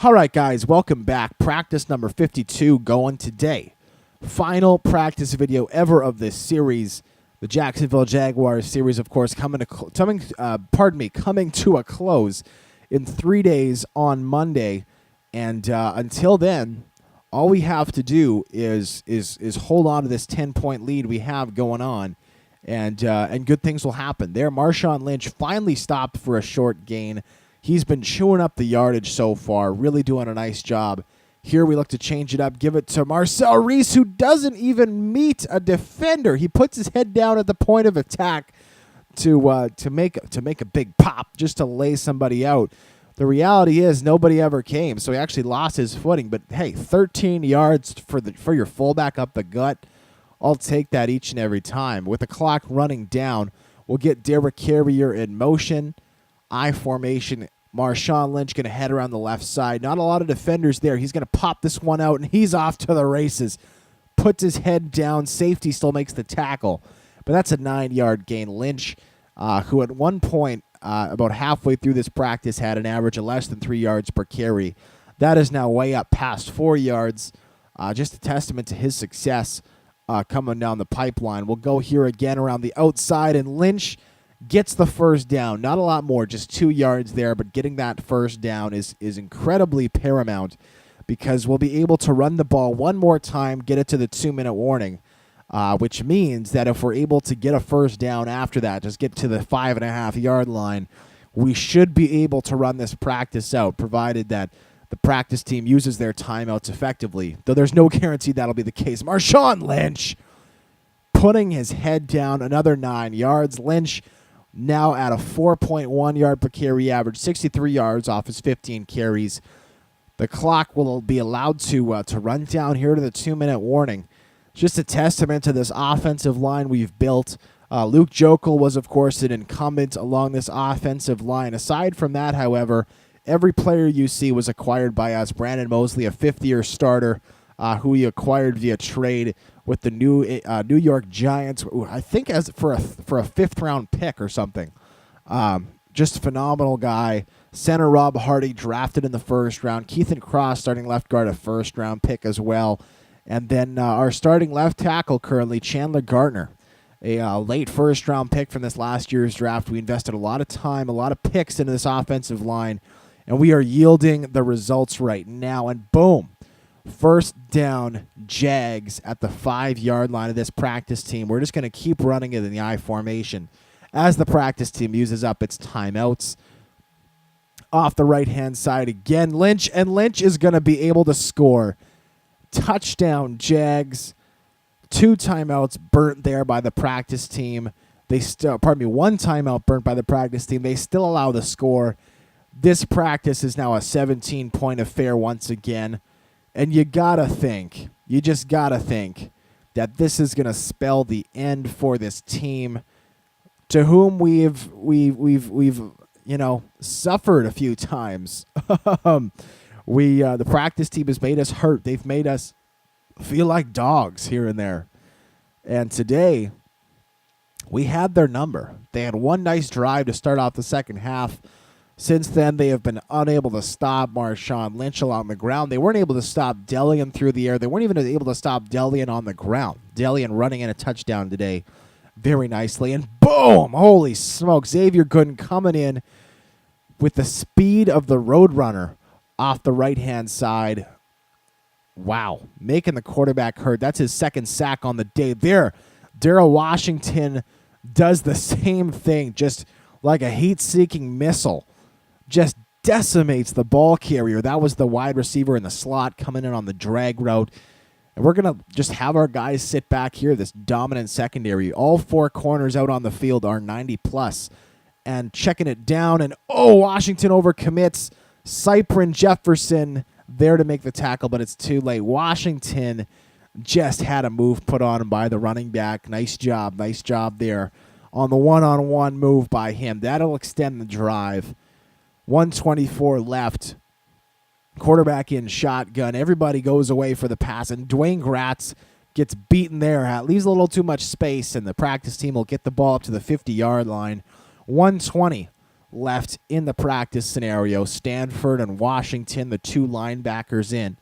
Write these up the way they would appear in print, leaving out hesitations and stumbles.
All right, guys, welcome back. Practice number 52 going today. Final practice video ever of this series. The Jacksonville Jaguars series, of course, coming to a close in 3 days on Monday. And until then, all we have to do is hold on to this 10-point lead we have going on, and good things will happen. There, Marshawn Lynch finally stopped for a short gain. He's been chewing up the yardage so far, really doing a nice job. Here we look to change it up, give it to Marcel Reese, who doesn't even meet a defender. He puts his head down at the point of attack to make a big pop, just to lay somebody out. The reality is nobody ever came, so he actually lost his footing. But hey, 13 yards for your fullback up the gut. I'll take that each and every time. With the clock running down, we'll get Derek Carrier in motion. I formation. Marshawn Lynch going to head around the left side. Not a lot of defenders there. He's going to pop this one out, and he's off to the races. Puts his head down. Safety still makes the tackle. But that's a 9-yard gain. Lynch, who at one point, about halfway through this practice, had an average of less than 3 yards per carry. That is now way up past 4 yards. Just a testament to his success coming down the pipeline. We'll go here again around the outside, and Lynch gets the first down. Not a lot more, just 2 yards there, but getting that first down is incredibly paramount because we'll be able to run the ball one more time, get it to the 2-minute warning, which means that if we're able to get a first down after that, just get to the 5.5-yard line, we should be able to run this practice out, provided that the practice team uses their timeouts effectively, though there's no guarantee that'll be the case. Marshawn Lynch putting his head down, another 9 yards. Lynch now at a 4.1 yard per carry average, 63 yards off his 15 carries. The clock will be allowed to run down here to the 2-minute warning. Just a testament to this offensive line we've built. Luke Jokel was, of course, an incumbent along this offensive line. Aside from that, however, every player you see was acquired by us. Brandon Mosley, a fifth-year starter, who we acquired via trade with the New York Giants, I think as for a fifth-round pick or something. Just a phenomenal guy. Center Rob Hardy drafted in the first round. Keithan Cross, starting left guard, a first-round pick as well. And then our starting left tackle currently, Chandler Gartner, a late first-round pick from this last year's draft. We invested a lot of time, a lot of picks into this offensive line, and we are yielding the results right now. And boom. First down, Jags at the 5-yard line of this practice team. We're just going to keep running it in the I formation as the practice team uses up its timeouts. Off the right-hand side again, Lynch, and Lynch is going to be able to score. Touchdown, Jags. 2 timeouts burnt there by the practice team. One timeout burnt by the practice team. They still allow the score. This practice is now a 17-point affair once again. And you just gotta think that this is gonna spell the end for this team, to whom we've suffered a few times. The practice team has made us hurt. They've made us feel like dogs here and there. And today, we had their number. They had one nice drive to start off the second half. Since then, they have been unable to stop Marshawn Lynch along the ground. They weren't able to stop Delian through the air. They weren't even able to stop Delian on the ground. Delian running in a touchdown today very nicely. And boom! Holy smoke. Xavier Gooden coming in with the speed of the Roadrunner off the right-hand side. Wow. Making the quarterback hurt. That's his second sack on the day. There, Darrell Washington does the same thing, just like a heat-seeking missile. Just decimates the ball carrier. That was the wide receiver in the slot coming in on the drag route. And we're going to just have our guys sit back here, this dominant secondary. All 4 corners out on the field are 90+. And checking it down, and Washington overcommits. Cyprin Jefferson there to make the tackle, but it's too late. Washington just had a move put on him by the running back. Nice job there on the one-on-one move by him. That'll extend the drive. 1:24 left. Quarterback in shotgun. Everybody goes away for the pass, and Dwayne Gratz gets beaten there. Leaves a little too much space, and the practice team will get the ball up to the 50-yard line. 1:20 left in the practice scenario. Stanford and Washington, the two linebackers in.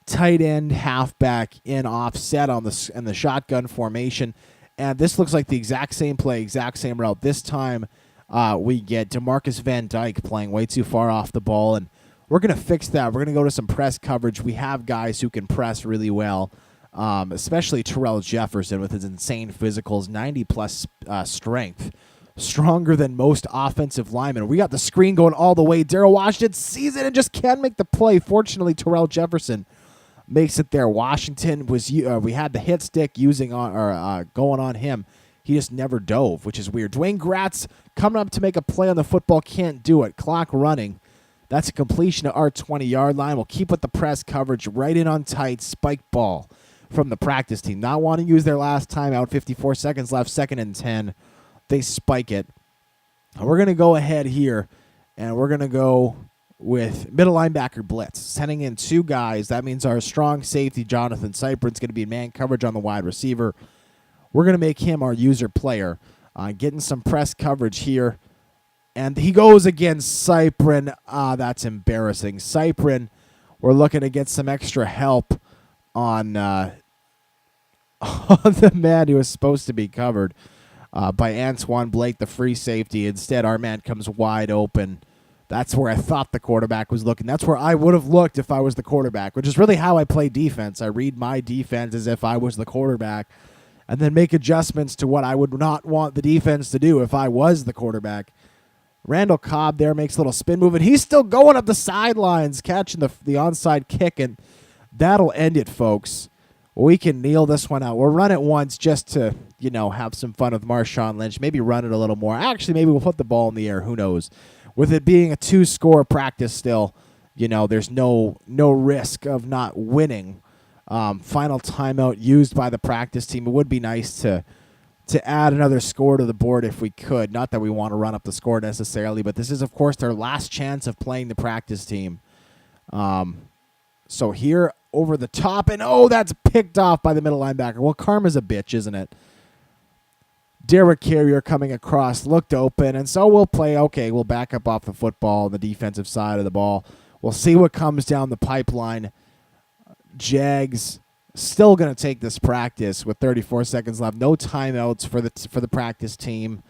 Tight end, halfback in offset on the shotgun formation. And this looks like the exact same play, exact same route. This time we get DeMarcus Van Dyke playing way too far off the ball, and we're going to fix that. We're going to go to some press coverage. We have guys who can press really well, especially Terrell Jefferson with his insane physicals, 90-plus strength. Stronger than most offensive linemen. We got the screen going all the way. Darryl Washington sees it and just can't make the play. Fortunately, Terrell Jefferson makes it there. Washington was we had the hit stick going on him. He just never dove, which is weird. Dwayne Gratz coming up to make a play on the football, can't do it. Clock running. That's a completion at our 20-yard line. We'll keep with the press coverage right in on tight. Spike ball from the practice team. Not wanting to use their last timeout. 54 seconds left. 2nd and 10. They spike it. We're going to go ahead here, and we're going to go with middle linebacker blitz. Sending in two guys. That means our strong safety, Jonathan Cyprin's going to be in man coverage on the wide receiver. We're going to make him our user player. Getting some press coverage here. And he goes against Cyprin. That's embarrassing. Cyprin, we're looking to get some extra help on the man who was supposed to be covered by Antoine Blake, the free safety. Instead, our man comes wide open. That's where I thought the quarterback was looking. That's where I would have looked if I was the quarterback, which is really how I play defense. I read my defense as if I was the quarterback and then make adjustments to what I would not want the defense to do if I was the quarterback. Randall Cobb there makes a little spin move, and he's still going up the sidelines, catching the onside kick, and that'll end it, folks. We can kneel this one out. We'll run it once just to, have some fun with Marshawn Lynch. Maybe run it a little more. Actually, maybe we'll put the ball in the air. Who knows? With it being a 2-score practice still, there's no risk of not winning. Final timeout used by the practice team. It would be nice to add another score to the board if we could. Not that we want to run up the score necessarily, but this is, of course, their last chance of playing the practice team. So here over the top, and that's picked off by the middle linebacker. Well, karma's a bitch, isn't it? Derek Carrier coming across, looked open, and so we'll play. Okay, we'll back up off the football on the defensive side of the ball. We'll see what comes down the pipeline. Jags still going to take this practice with 34 seconds left. No timeouts for the practice team.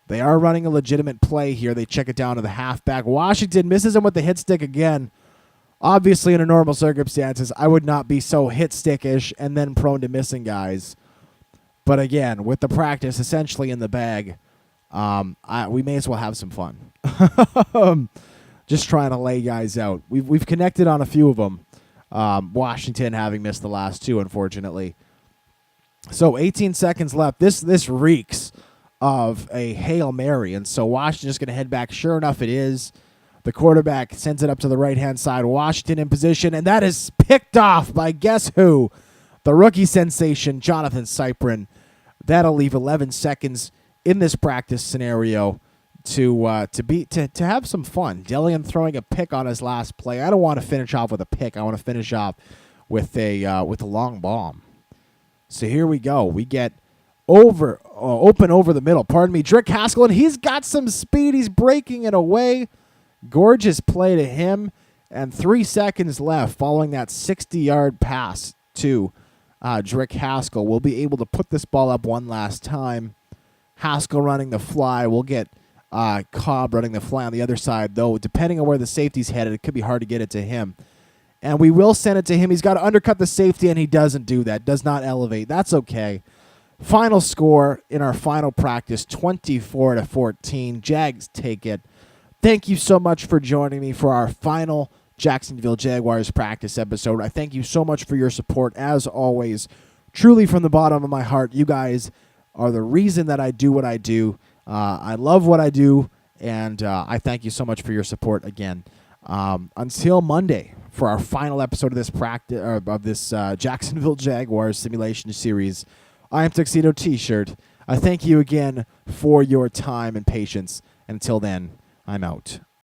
They are running a legitimate play here. They check it down to the halfback. Washington misses him with the hit stick again. Obviously, in normal circumstances, I would not be so hit stickish and then prone to missing guys. But again, with the practice essentially in the bag, we may as well have some fun. Just trying to lay guys out. We've connected on a few of them. Washington having missed the last two, unfortunately. So 18 seconds left. This reeks of a Hail Mary, and so Washington's going to head back. Sure enough, it is. The quarterback sends it up to the right-hand side. Washington in position, and that is picked off by guess who? The rookie sensation, Jonathan Cyprin. That'll leave 11 seconds in this practice scenario to have some fun. Delian throwing a pick on his last play. I don't want to finish off with a pick. I want to finish off with a long bomb. So here we go. We get open over the middle. Pardon me, Drick Haskell, and he's got some speed. He's breaking it away. Gorgeous play to him, and 3 seconds left following that 60-yard pass to Drick Haskell. We'll be able to put this ball up one last time. Haskell running the fly. We'll get Cobb running the fly on the other side, though. Depending on where the safety's headed, it could be hard to get it to him. And we will send it to him. He's got to undercut the safety, and he doesn't do that. Does not elevate. That's okay. Final score in our final practice, 24-14. Jags take it. Thank you so much for joining me for our final Jacksonville Jaguars practice episode. I thank you so much for your support, as always. Truly from the bottom of my heart, you guys are the reason that I do what I do. I love what I do, and I thank you so much for your support again. Until Monday for our final episode of this Jacksonville Jaguars simulation series, I am Tuxedo T-Shirt. I thank you again for your time and patience. Until then, I'm out.